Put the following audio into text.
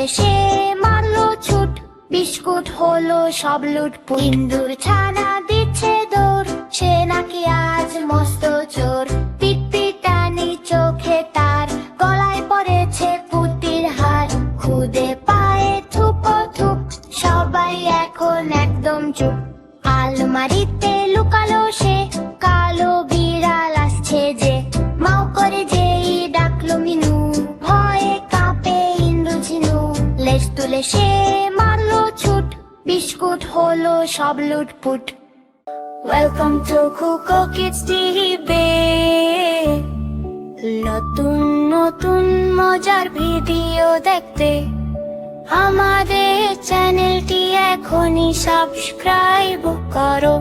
তুলে সে মারলো ছুট, বিস্কুট হলো সব লুটপুট। ইন্দুর ছানা দিচ্ছে দৌড়, সে নাকি আজ মস্ত চোর। পিটপিটানি চোখে তার, গলায় পড়েছে পুতির হার। খুদে পায়ে থুপো থুপ, সবাই এখন একদম চুপ। আলমারিতে লুকালো সে, কালো বিড়াল আসছে যে। মাও করে যেই ডাকলো মিনু, ভয়ে কাঁপে ইন্দু ঝিনু। লেজ তুলে সে মারলো ছুট, বিস্কুট হলো সব লুটপুট। Welcome to Kuku kids TV. নতুন নতুন মজার ভিডিও দেখতে আমাদের চ্যানেলটি এখনই সাবস্ক্রাইব করো।